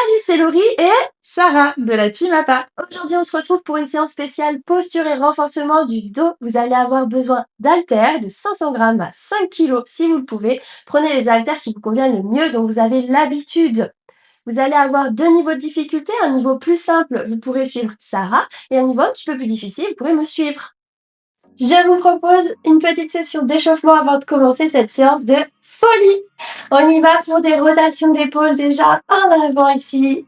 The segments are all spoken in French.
Salut, c'est Laurie et Sarah de la Team APA. Aujourd'hui, on se retrouve pour une séance spéciale posture et renforcement du dos. Vous allez avoir besoin d'haltères de 500 grammes à 5 kg si vous le pouvez. Prenez les haltères qui vous conviennent le mieux, dont vous avez l'habitude. Vous allez avoir deux niveaux de difficulté. Un niveau plus simple, vous pourrez suivre Sarah, et un niveau un petit peu plus difficile, vous pourrez me suivre. Je vous propose une petite session d'échauffement avant de commencer cette séance de folie. On y va pour des rotations d'épaules déjà en avant ici.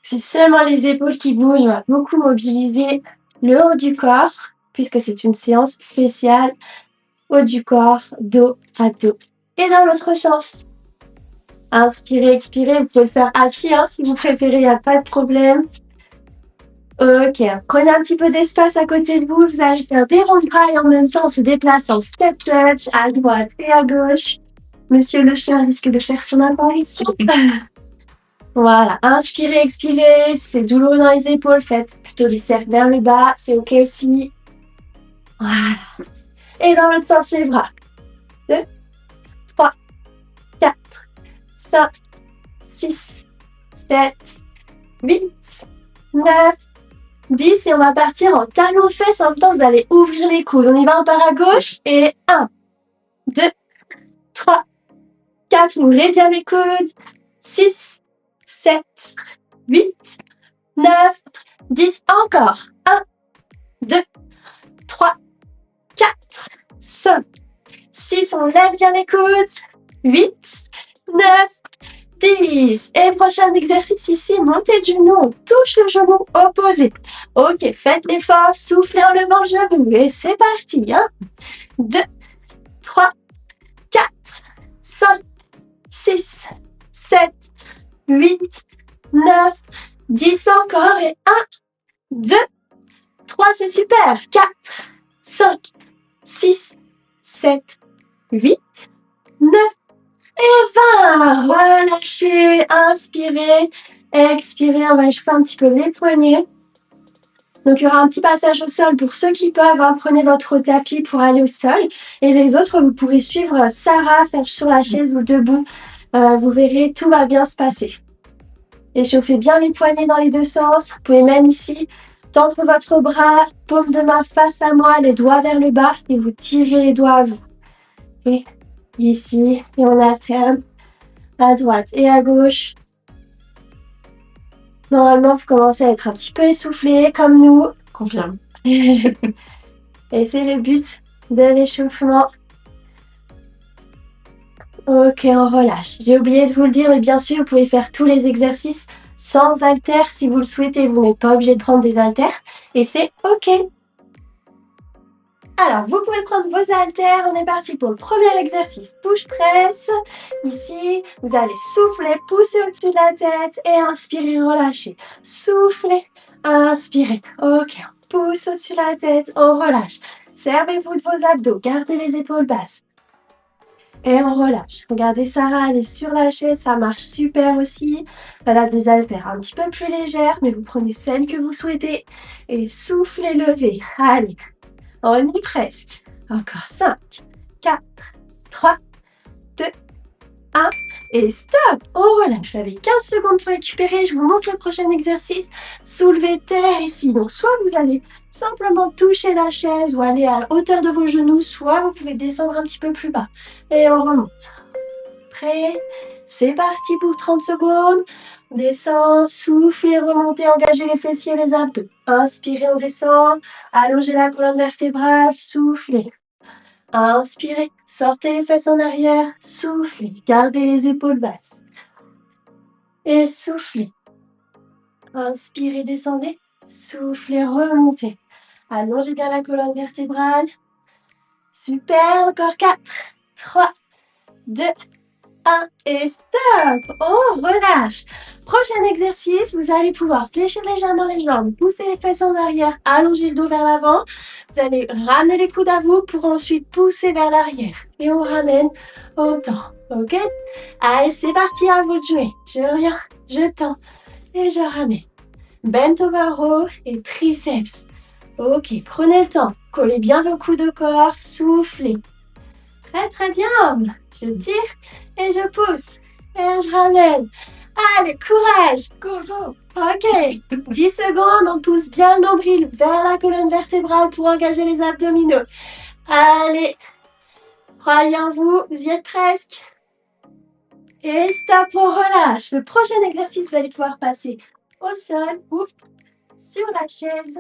C'est seulement les épaules qui bougent. On va beaucoup mobiliser le haut du corps puisque c'est une séance spéciale haut du corps, dos à dos. Et dans l'autre sens. Inspirez, expirez. Vous pouvez le faire assis si vous préférez, il n'y a pas de problème. Ok, prenez un petit peu d'espace à côté de vous. Vous allez faire des ronds de bras et en même temps on se déplace en step touch à droite et à gauche. Monsieur le chien risque de faire son apparition. Voilà, inspirez, expirez. C'est douloureux dans les épaules, faites plutôt des cercles vers le bas. C'est ok aussi. Voilà. Et dans l'autre sens, les bras. 2, 3, 4, 5, 6, 7, 8, 9, 10 et on va partir en talons-fesses. En même temps, vous allez ouvrir les coudes. On y va, on part à gauche. Et 1, 2, 3, 4. Ouvrez bien les coudes. 6, 7, 8, 9, 10. Encore. 1, 2, 3, 4, 5, 6. On lève bien les coudes. 8, 9, 10. Et prochain exercice ici, montez de genou, on touche le genou opposé. Ok, faites l'effort, soufflez en levant le genou et c'est parti. 1, 2, 3, 4, 5, 6, 7, 8, 9, 10 encore et 1, 2, 3, c'est super. 4, 5, 6, 7, 8, 9, et 20, relâchez, inspirez, expirez, on va échauffer un petit peu les poignets. Donc il y aura un petit passage au sol pour ceux qui peuvent, prenez votre tapis pour aller au sol. Et les autres, vous pourrez suivre Sarah, faire sur la chaise ou debout. Vous verrez, tout va bien se passer. Échauffez bien les poignets dans les deux sens. Vous pouvez même ici tendre votre bras, paume de main face à moi, les doigts vers le bas et vous tirez les doigts à vous. Et ici, et on alterne à droite et à gauche. Normalement, vous commencez à être un petit peu essoufflé, comme nous. Confirme. Et c'est le but de l'échauffement. Ok, on relâche. J'ai oublié de vous le dire, mais bien sûr, vous pouvez faire tous les exercices sans haltères si vous le souhaitez. Vous n'êtes pas obligé de prendre des haltères et c'est ok. Alors, vous pouvez prendre vos haltères. On est parti pour le premier exercice. Push-press. Ici, vous allez souffler, pousser au-dessus de la tête et inspirer, relâcher. Soufflez, inspirez. Ok, on pousse au-dessus de la tête, on relâche. Servez-vous de vos abdos, gardez les épaules basses. Et on relâche. Regardez Sarah, elle est sur la chaise, ça marche super aussi. Elle a des haltères un petit peu plus légères, mais vous prenez celles que vous souhaitez. Et soufflez, levez. Allez. On y est presque. Encore 5, 4, 3, 2, 1 et stop. On relâche. Vous avez 15 secondes pour récupérer. Je vous montre le prochain exercice. Soulevez terre ici. Donc soit vous allez simplement toucher la chaise ou aller à la hauteur de vos genoux, soit vous pouvez descendre un petit peu plus bas. Et on remonte. Prêt? C'est parti pour 30 secondes. On descend, soufflez, remontez, engagez les fessiers et les abdos. Inspirez, on descend. Allongez la colonne vertébrale, soufflez. Inspirez, sortez les fesses en arrière, soufflez, gardez les épaules basses. Et soufflez. Inspirez, descendez, soufflez, remontez. Allongez bien la colonne vertébrale. Super, encore 4, 3, 2, 1 et stop. On relâche. Prochain exercice, vous allez pouvoir fléchir légèrement les jambes, pousser les fesses en arrière, allonger le dos vers l'avant. Vous allez ramener les coudes à vous pour ensuite pousser vers l'arrière. Et on ramène autant. Ok? Allez, c'est parti, à vous de jouer. Je reviens, je tends et je ramène. Bent over row et triceps. Ok, prenez le temps. Collez bien vos coudes au corps, soufflez. Très très bien. Je tire et je pousse. Et je ramène. Allez, courage! Go, go! Ok, 10 secondes, on pousse bien le nombril vers la colonne vertébrale pour engager les abdominaux. Allez, croyez en vous, vous y êtes presque. Et stop, on relâche. Le prochain exercice, vous allez pouvoir passer au sol ou sur la chaise.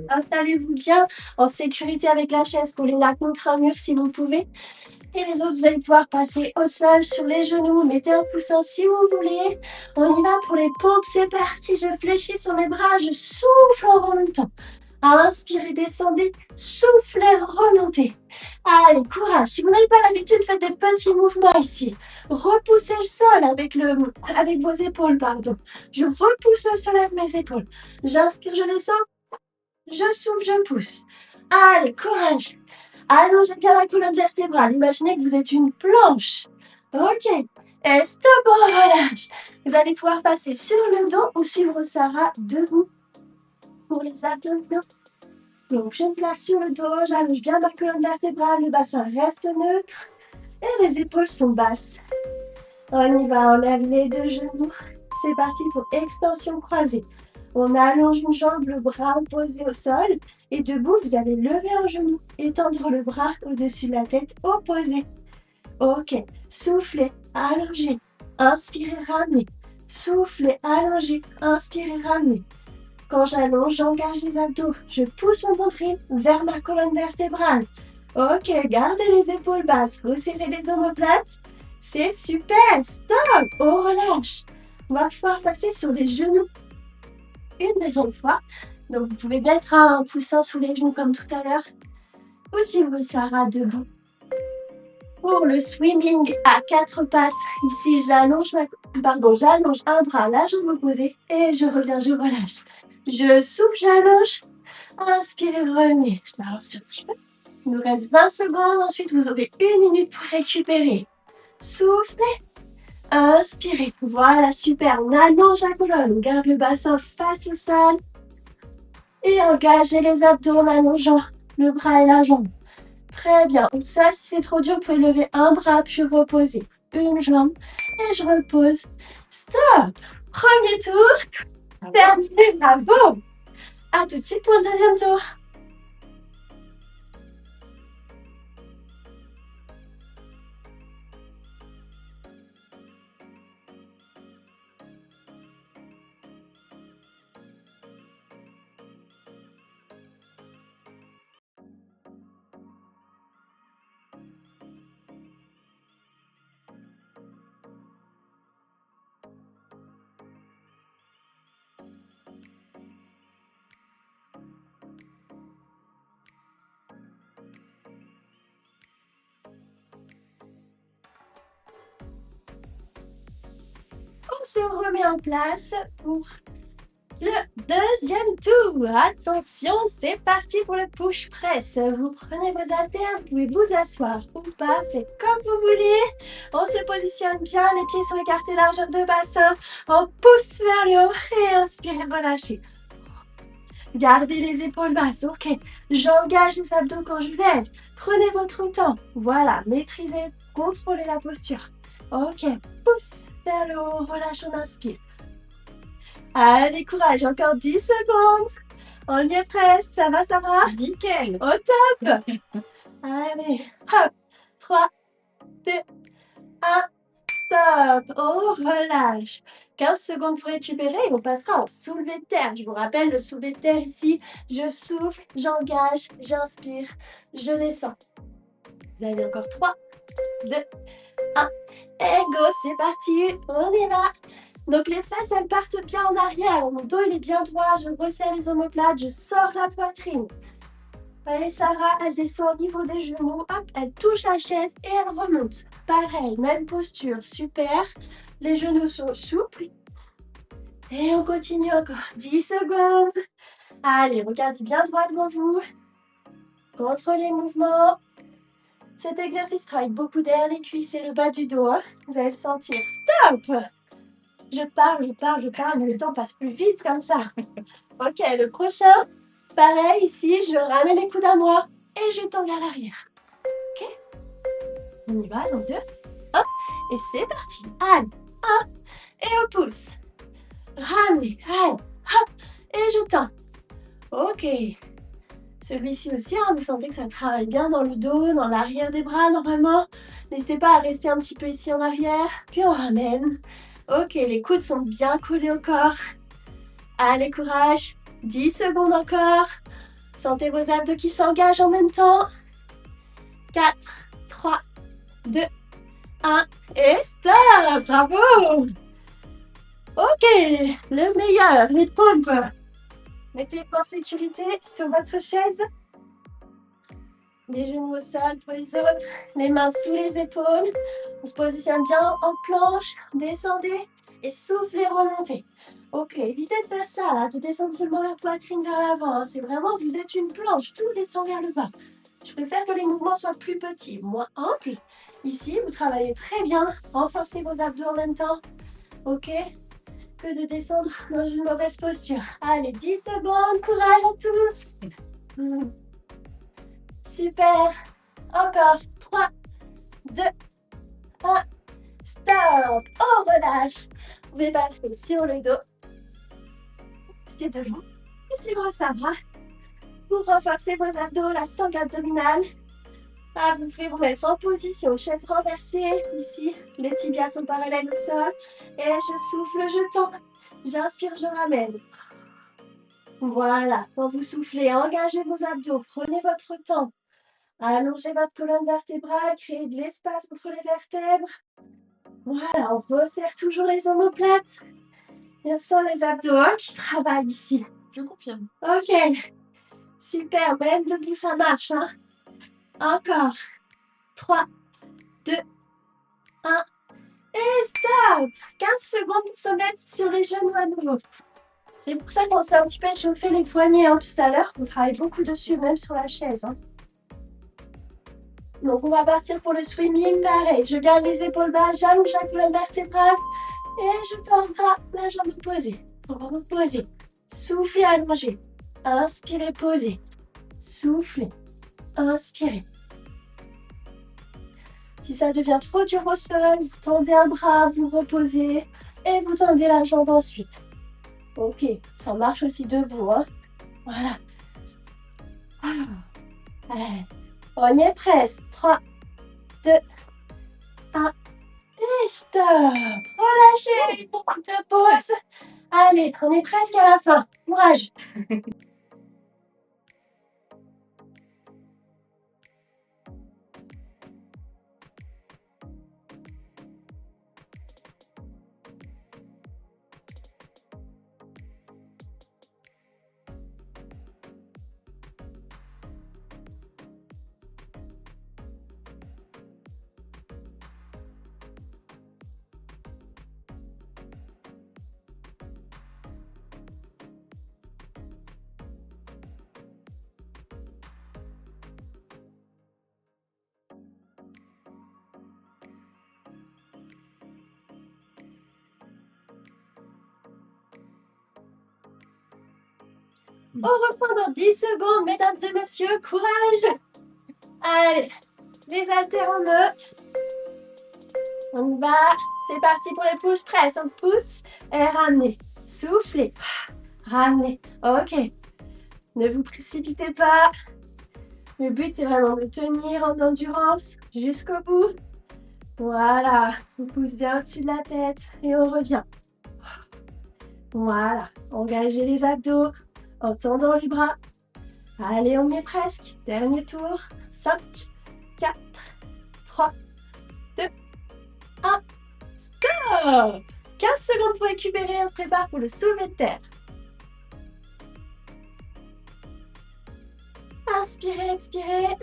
Installez-vous bien en sécurité avec la chaise, collez-la contre un mur si vous pouvez. Et les autres, vous allez pouvoir passer au sol, sur les genoux, mettez un coussin si vous voulez. On y va pour les pompes, c'est parti. Je fléchis sur mes bras, je souffle en remontant. Inspirez, descendez, soufflez, remontez. Allez, courage. Si vous n'avez pas l'habitude, faites des petits mouvements ici. Repoussez le sol avec vos épaules, pardon. Je repousse le sol avec mes épaules. J'inspire, je descends. Je souffle, je pousse. Allez, courage. Allongez bien la colonne vertébrale. Imaginez que vous êtes une planche. Ok. Et stop, on relâche. Vous allez pouvoir passer sur le dos ou suivre Sarah debout pour les abdominaux. Donc, je me place sur le dos, j'allonge bien ma colonne vertébrale, le bassin reste neutre et les épaules sont basses. On y va, on lève les deux genoux. C'est parti pour extension croisée. On allonge une jambe, le bras posé au sol. Et debout, vous allez lever un genou, étendre le bras au-dessus de la tête, opposé. Ok, soufflez, allongez, inspirez, ramenez. Soufflez, allongez, inspirez, ramenez. Quand j'allonge, j'engage les abdos. Je pousse mon nombril vers ma colonne vertébrale. Ok, gardez les épaules basses, resserrez les omoplates. C'est super, stop, on relâche. On va pouvoir passer sur les genoux. Une deuxième fois. Donc, vous pouvez mettre un coussin sous les genoux comme tout à l'heure. Ou suivre Sarah debout. Pour le swimming à quatre pattes, ici, j'allonge un bras, la jambe opposée. Et je reviens, je relâche. Je souffle, j'allonge. Inspirez, revenez. Je balance un petit peu. Il nous reste 20 secondes. Ensuite, vous aurez 1 minute pour récupérer. Soufflez. Inspirez. Voilà, super. On allonge la colonne. On garde le bassin face au sol. Et engagez les abdos en allongeant le bras et la jambe. Très bien. Au sol, si c'est trop dur, vous pouvez lever un bras puis reposer une jambe. Et je repose. Stop. Premier tour. Terminé. Bravo. À tout de suite pour le deuxième tour. On se remet en place pour le deuxième tour. Attention, c'est parti pour le push press. Vous prenez vos haltères, vous pouvez vous asseoir ou pas, faites comme vous voulez. On se positionne bien, les pieds sont écartés, largeur de bassin. On pousse vers le haut et inspirez, relâchez. Gardez les épaules basses, ok. J'engage les abdos quand je lève. Prenez votre temps. Voilà, maîtrisez, contrôlez la posture. Ok, pousse vers le haut, relâche, on inspire. Allez, courage, encore 10 secondes. On y est presque, ça va, Sarah? Nickel. Au top. Allez, hop, 3, 2, 1, stop. On relâche. 15 secondes pour récupérer et on passera en soulevé de terre. Je vous rappelle, le soulevé de terre ici, je souffle, j'engage, j'inspire, je descends. Vous avez encore 3, 2, 1. Et go, c'est parti, on y va. Donc les fesses, elles partent bien en arrière. Mon dos, il est bien droit. Je resserre les omoplates. Je sors la poitrine. Vous voyez, Sarah, elle descend au niveau des genoux. Hop, elle touche la chaise et elle remonte. Pareil, même posture. Super. Les genoux sont souples. Et on continue encore. 10 secondes. Allez, regardez bien droit devant vous. Contrôlez le mouvement. Cet exercice travaille beaucoup derrière les cuisses et le bas du dos. Vous allez le sentir. Stop! Je parle, mais le temps passe plus vite comme ça. Ok, le prochain. Pareil, ici, je ramène les coudes à moi et je tombe vers l'arrière. Ok? On y va dans 2. Hop, et c'est parti. Allez, 1, Et on pousse. Ramenez. Allez. Hop. Et je tends. Ok. Celui-ci aussi, hein, vous sentez que ça travaille bien dans le dos, dans l'arrière des bras normalement. N'hésitez pas à rester un petit peu ici en arrière. Puis on ramène. Ok, les coudes sont bien collés au corps. Allez, courage. 10 secondes encore. Sentez vos abdos qui s'engagent en même temps. 4, 3, 2, 1. Et stop. Bravo. Ok, le meilleur, les pompes. Mettez-vous en sécurité sur votre chaise. Les genoux au sol pour les autres. Les mains sous les épaules. On se positionne bien en planche. Descendez et soufflez, remontez. Ok, évitez de faire ça là, de descendre seulement la poitrine vers l'avant. Hein. C'est vraiment, vous êtes une planche, tout descend vers le bas. Je préfère que les mouvements soient plus petits, moins amples. Ici, vous travaillez très bien. Renforcez vos abdos en même temps. Ok, que de descendre dans une mauvaise posture. Allez, 10 secondes, courage à tous. Super. Encore. 3, 2, 1. Stop. On relâche. Vous pouvez passer sur le dos. C'est debout. Et suivre ça. Pour renforcer vos abdos, la sangle abdominale. Vous pouvez vous mettre en position, chaise renversée. Ici, les tibias sont parallèles au sol. Et je souffle, je tends. J'inspire, je ramène. Voilà. Quand vous soufflez, engagez vos abdos. Prenez votre temps. Allongez votre colonne vertébrale. Créez de l'espace entre les vertèbres. Voilà. On resserre toujours les omoplates. Et on sent les abdos qui travaillent ici. Je confirme. Ok. Super. Même debout, ça marche. Hein. Encore. 3, 2, 1. Et stop. 15 secondes pour se mettre sur les genoux à nouveau. C'est pour ça qu'on s'est un petit peu échauffé les poignets tout à l'heure. On travaille beaucoup dessus, même sur la chaise. Hein. Donc on va partir pour le swimming. Pareil, je garde les épaules basses, j'allonge la colonne vertébrale. Et je tends le bras, la jambe opposée. Reposez. Soufflez, allongez. Inspirez, posez. Soufflez. Inspirez. Si ça devient trop dur au sol, vous tendez un bras, vous reposez. Et vous tendez la jambe ensuite. Ok, ça marche aussi debout. Hein. Voilà. Allez. On y est presque. 3, 2, 1. Et stop. Relâchez. Beaucoup de pause. Allez, on est presque à la fin. Courage. On reprend dans 10 secondes, mesdames et messieurs. Courage. Allez, les haltères en main. On y va. C'est parti pour les push press. On pousse et ramenez. Soufflez. Ramenez. Ok. Ne vous précipitez pas. Le but, c'est vraiment de tenir en endurance jusqu'au bout. Voilà. On pousse bien au-dessus de la tête et on revient. Voilà. Engagez les abdos en tendant les bras. Allez, on y est presque. Dernier tour. 5, 4, 3, 2, 1. Stop. 15 secondes pour récupérer. On se prépare pour le soulevé de terre. Inspirez, expirez.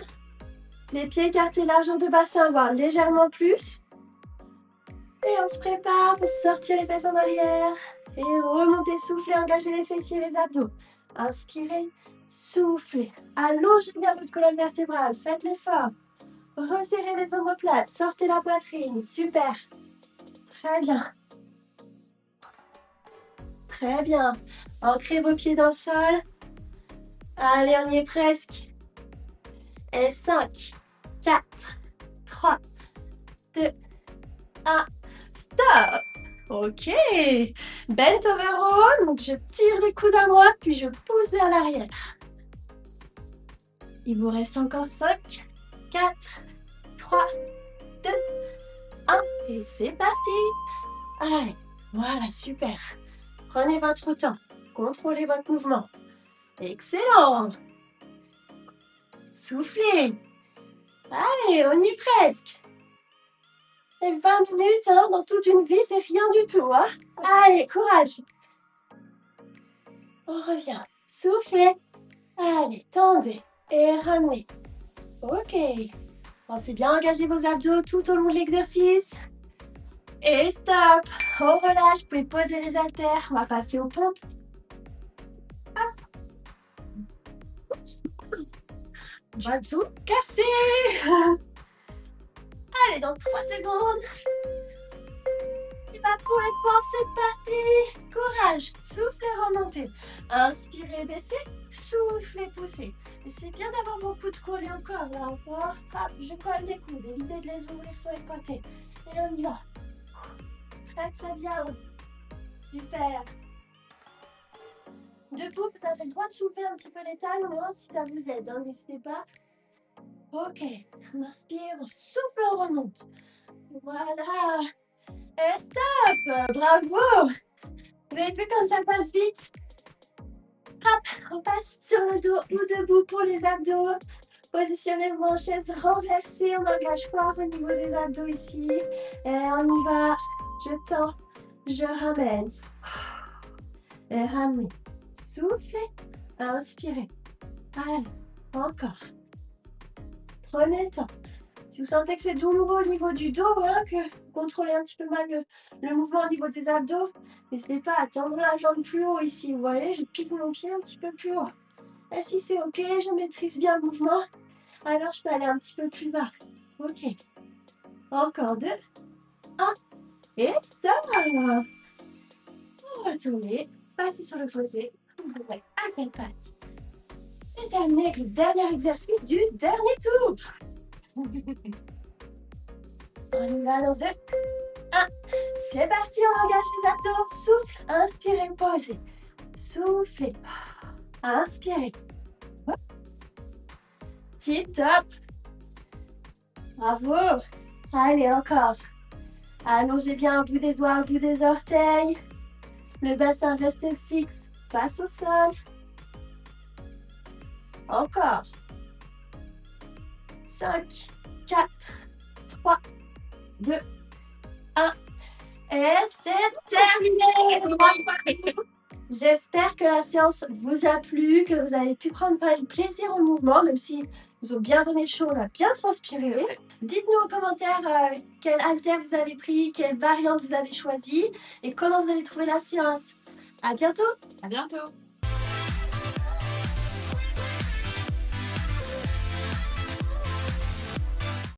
Les pieds écartés largeur de bassin, voire légèrement plus. Et on se prépare pour sortir les fesses en arrière. Et remonter, souffler, engager les fessiers et les abdos. Inspirez, soufflez. Allongez bien votre colonne vertébrale. Faites l'effort. Resserrez les omoplates. Sortez la poitrine. Super. Très bien. Très bien. Ancrez vos pieds dans le sol. Allez, on y est presque. Et 5, 4, 3, 2, 1. Stop. OK. Bent over roll, donc je tire les coudes à droite, puis je pousse vers l'arrière. Il vous reste encore 5, 4, 3, 2, 1 et c'est parti. Allez, voilà, super. Prenez votre temps, contrôlez votre mouvement. Excellent. Soufflez. Allez, on y est presque. Et 20 minutes, hein, dans toute une vie, c'est rien du tout, hein. Allez, courage. On revient. Soufflez. Allez, tendez et ramenez. Ok. Pensez bien engager vos abdos tout au long de l'exercice. Et stop. On relâche, vous pouvez poser les haltères. On va passer aux pompes. On va tout casser. Allez, dans 3 secondes. Il va pour les pompes, c'est parti. Courage. Soufflez, remontez. Inspirez, baissez. Soufflez, poussez. Et c'est bien d'avoir vos coudes collés au corps, là encore. Hop, je colle les coudes. Évitez de les ouvrir sur les côtés. Et on y va. Très, très bien. Super. Debout, vous avez le droit de soulever un petit peu les talons, hein, si ça vous aide, hein, n'hésitez pas. Ok, on inspire, on souffle, on remonte. Voilà. Et stop. Bravo. Vous avez vu comme ça passe vite? Hop, on passe sur le dos ou debout pour les abdos. Positionnez-vous en chaise renversée, on n'engage pas au niveau des abdos ici. Et on y va. Je tends, je ramène. Et ramenez. Soufflez, inspirez. Allez, encore. Prenez le temps. Si vous sentez que c'est douloureux au niveau du dos, hein, que vous contrôlez un petit peu mal le mouvement au niveau des abdos, n'hésitez pas à tendre la jambe plus haut ici. Vous voyez, je pique mon pied un petit peu plus haut. Et si c'est ok, je maîtrise bien le mouvement, alors je peux aller un petit peu plus bas. Ok. Encore 2, 1, et stop. On va tourner, passer sur le côté, ouvrez à quatre pattes. Et terminer avec le dernier exercice du dernier tour. On y va dans 2, 1. C'est parti, on engage les abdos. Souffle, inspirez, posez. Soufflez. Inspirez. Tip top. Bravo. Allez, encore. Allongez bien au bout des doigts, au bout des orteils. Le bassin reste fixe, passe au sol. Encore. 5, 4, 3, 2, 1. Et c'est terminé. J'espère que la séance vous a plu, que vous avez pu prendre du plaisir au mouvement, même si nous ont bien donné chaud, on a bien transpiré. Dites-nous en commentaire quel haltère vous avez pris, quelle variante vous avez choisi et comment vous avez trouvé la séance. À bientôt. À bientôt.